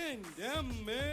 എന്റെ അമ്മേ.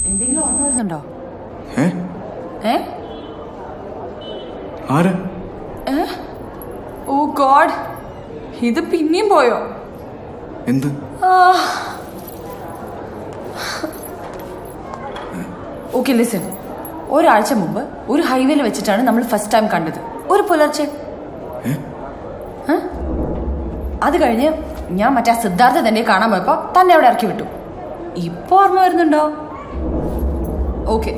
എന്തെങ്കിലും ഓർമ്മ വരുന്നുണ്ടോ? ഓ ഗോഡ്, ഇത് പിന്നെയും പോയോ? എന്ത്? ഓക്കെ ലിസൺ, ഒരാഴ്ച മുമ്പ് ഒരു ഹൈവേയിൽ വെച്ചിട്ടാണ് നമ്മൾ ഫസ്റ്റ് ടൈം കണ്ടത്, ഒരു പുലർച്ചെ. അത് കഴിഞ്ഞ് ഞാൻ മറ്റേ സിദ്ധാർത്ഥ തന്നെ കാണാൻ പോയപ്പോ തന്നെ അവിടെ ഇറക്കി വിട്ടു. ഇപ്പൊ ഓർമ്മ വരുന്നുണ്ടോ? ഓക്കെ,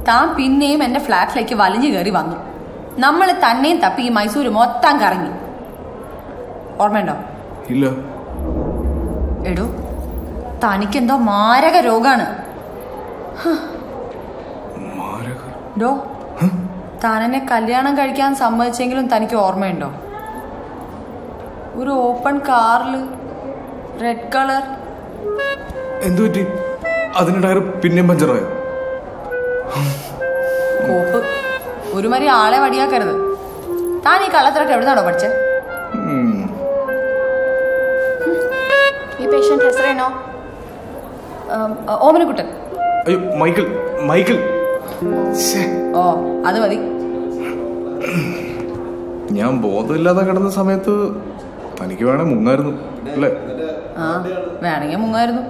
താൻ പിന്നെയും എന്റെ ഫ്ലാറ്റിലേക്ക് വലിഞ്ഞു കയറി വന്നു. നമ്മൾ തന്നെയും തപ്പി ഈ മൈസൂര് മൊത്തം കറങ്ങി. ഓർമ്മയുണ്ടോ? ഇല്ല. എടോ, തനിക്കെന്തോ മാരക രോഗാണ്. ഡോ, താനെന്നെ കല്യാണം കഴിക്കാൻ സമ്മതിച്ചെങ്കിലും തനിക്ക് ഓർമ്മയുണ്ടോ? ഒരു ഓപ്പൺ കാറില്, റെഡ് കളർ. എന്തു പറ്റി? അതിന് ടയർ പിന്നെയും പഞ്ചറായോ? കോപ്പ്, ഒരുമാതിരി ആളെ വടിയാക്കരുത്. താൻ ഈ കള്ളത്തിലൊക്കെ എവിടുന്നാണോ പഠിച്ചേ? ഈ പേഷ്യന്റ് ഹെസറേനോ? ഓമനക്കുട്ടൻ. അയ്യോ, മൈക്കിൾ. മൈക്കിൾ. ഓ, അത് മതി. ഞാൻ ബോധമില്ലാതെ കിടന്ന സമയത്ത് തനിക്ക് വേണേ മുങ്ങായിരുന്നു അല്ലേ? ആ, വേണമെങ്കിൽ മുങ്ങായിരുന്നു.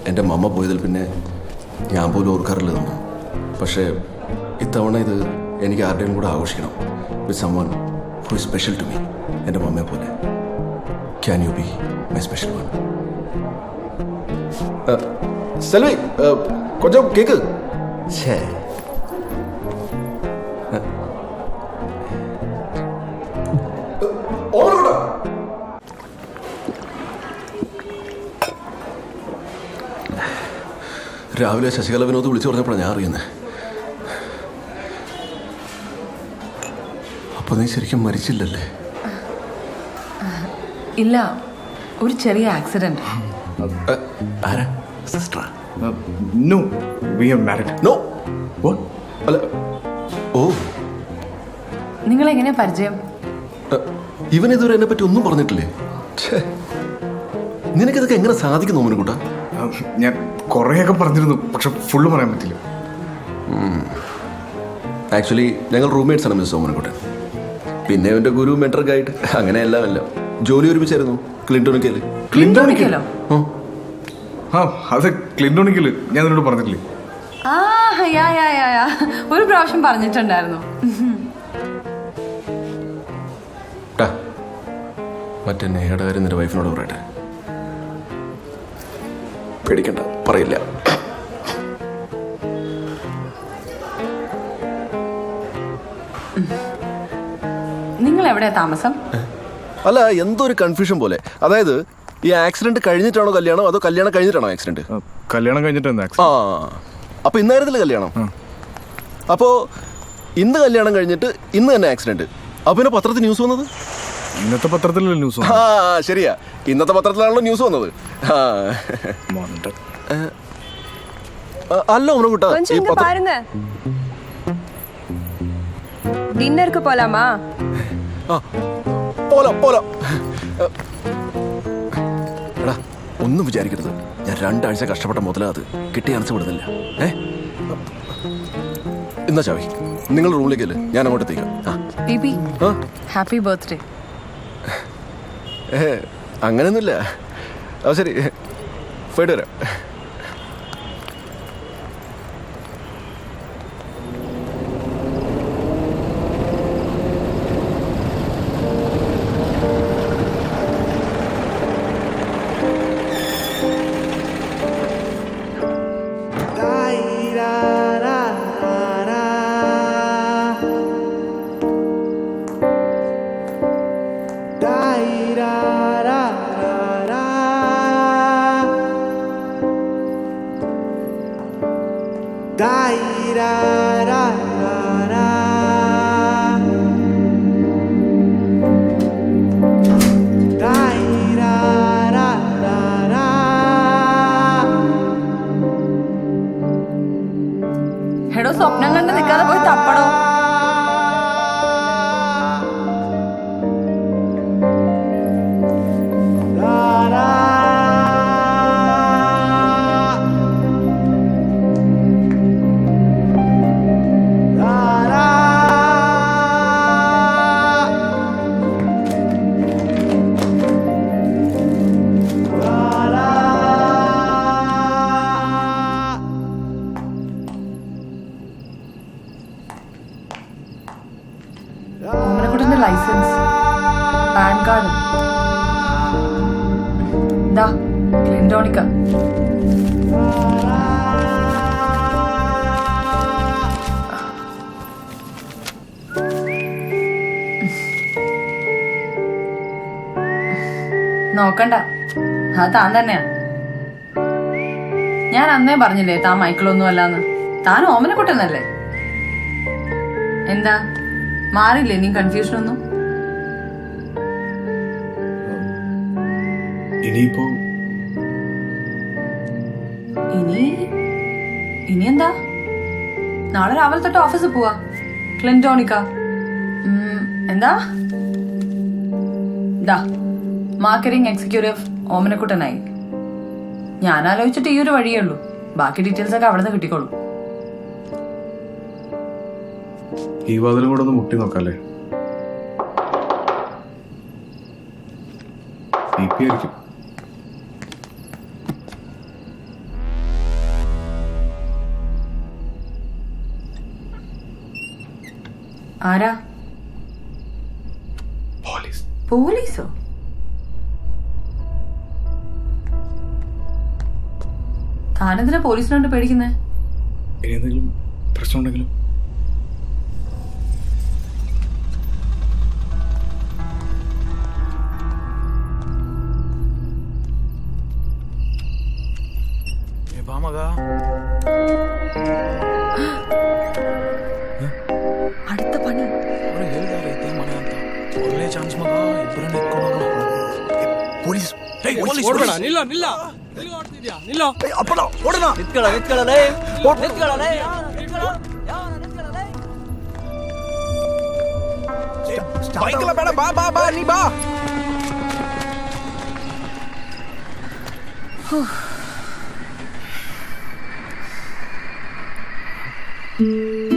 എൻ്റെ മമ്മ പോയതിൽ പിന്നെ ഞാൻ പോലും ഓർക്കാറില്ല തോന്നും. പക്ഷേ ഇത്തവണ ഇത് എനിക്ക് ആരുടെയും കൂടെ ആഘോഷിക്കണം. With someone who is special to me. എൻ്റെ മമ്മയെ പോലെ. Can you be my special one? Selvi, കൊഞ്ചം കേക്ക്. രാവിലെ ശശികല വിനോദ് വിളിച്ചു പറഞ്ഞപ്പോഴാണ് ഞാൻ അറിയുന്നത്. അപ്പൊ നീ ശരിക്കും മരിച്ചില്ലല്ലേ? ഇല്ല, ഒരു ചെറിയ ആക്സിഡന്റ്. ആരാ? സിസ്റ്ററാ? No, we are married. No. What? അല്ല, ഓ, നിങ്ങളെങ്ങനെ പരിചയം? ഇവൻ ഇതുവരെ എന്നെ പറ്റി ഒന്നും പറഞ്ഞിട്ടില്ലേ? നിനക്കിതൊക്കെ എങ്ങനെ സാധിക്കുന്നു മോനുകൂട്ട? ഞാൻ കുറേയൊക്കെ പറഞ്ഞിരുന്നു, പക്ഷെ ഫുള്ള് പറയാൻ പറ്റില്ല. ആക്ച്വലി ഞങ്ങൾ റൂംമേറ്റ്സ് ആണ് മിസ് സോമനക്കുട്ടൻ. പിന്നെ അവൻ്റെ ഗുരു, മെന്റർ, ഗൈഡ്, അങ്ങനെ എല്ലാം ജോലി ഒരുമിച്ചായിരുന്നു ക്ലിന്റോണിക്കല്. ക്ലിന്റോണിക്കലോ? ആ, അത് ക്ലിന്റോണിക്കല് ഞാൻ നിന്നോട് പറഞ്ഞിട്ടില്ലേ? ഒരു പ്രാവശ്യം പറഞ്ഞിട്ടുണ്ടായിരുന്നു. മറ്റേ നേയുടെ കാര്യം നിന്റെ വൈഫിനോട് പറയട്ടെ. പേടിക്കണ്ട, പറയില്ല. എവിടെയാ താമസം? അല്ല, എന്തോ ഒരു കൺഫ്യൂഷൻ പോലെ. അതായത് ഈ ആക്സിഡന്റ് കഴിഞ്ഞിട്ടാണോ കല്യാണം അതോ കല്യാണം കഴിഞ്ഞിട്ടാണോ ആക്സിഡന്റ്? കല്യാണം കഴിഞ്ഞിട്ടാണ് ആ, ആക്സിഡന്റ്. അപ്പൊ ഇന്നായിരുന്നില്ല കല്യാണം. അപ്പോ ഇന്ന് കല്യാണം കഴിഞ്ഞിട്ട് ഇന്ന് തന്നെ ആക്സിഡന്റ്. അപ്പൊ പിന്നെ പത്രത്തിൽ ന്യൂസ് വന്നത്? ഇന്നത്തെ പത്രത്തിലല്ലേ ന്യൂസ്? ആ ശരിയാ, ഇന്നത്തെ പത്രത്തിലാണല്ലോ ന്യൂസ് വന്നത്. അല്ല ഒന്നും കൂട്ടാ, கொஞ்சம் இங்க பாருங்க. டின்னருக்கு போலாமா? പോലാം പോലാം. എടാ ഒന്നും വിചാരിക്കരുത്, ഞാൻ 2 ആഴ്ച കഷ്ടപ്പെട്ട മുതലാ അത് കിട്ടി അനച്ച് വിടുന്നില്ല. എന്നാ ചാവി നിങ്ങൾ റൂമിലേക്കല്ലേ, ഞാൻ അങ്ങോട്ട് എത്തിക്കാം. Baby happy birthday. അങ്ങനെയൊന്നുമില്ല. ആ ശരി, പോയിട്ട് വരാം. എടോ സ്വപ്നം കണ്ട് നിൽക്കാതെ പോയി തപ്പടോ. ഓമനക്കുട്ടന്റെ ലൈസൻസ്, പാൻ കാർഡ്, ദാ ക്ലിൻഡോണിക്ക. നോക്കണ്ട, അത് താൻ തന്നെയാ. ഞാൻ അന്നേ പറഞ്ഞില്ലേ താൻ മൈക്കിളൊന്നും അല്ലാന്ന്. താൻ ഓമനക്കുട്ടനല്ലേ? എന്താ മാറിയില്ലേ നീ കൺഫ്യൂഷൻ ഒന്നും? ഇനിയിപ്പോ ഇനി എന്താ? നാളെ രാവിലെ തൊട്ട് ഓഫീസിൽ പോവാ. ക്ലിൻഡോണിക്ക എന്താ ദാ മാർക്കറ്റിംഗ് എക്സിക്യൂട്ടീവ് ഓമനക്കുട്ടനായി. ഞാൻ ആലോചിച്ചിട്ട് ഈ ഒരു വഴിയേ ഉള്ളൂ. ബാക്കി ഡീറ്റെയിൽസ് ഒക്കെ അവിടെ നിന്ന് കിട്ടിക്കോളൂ. ഈ വാതിലും കൂടെ ഒന്ന് മുട്ടി നോക്കാല്ലേ? ആയിരിക്കും. ആരാ? പോലീസ്. പോലീസോ? താനെന്തിനാ പോലീസിനോട് പേടിക്കുന്നേ? ഇനി എന്തെങ്കിലും പ്രശ്നം ഉണ്ടെങ്കിലും? അടുത്ത പണി പോലീസ്. Whew.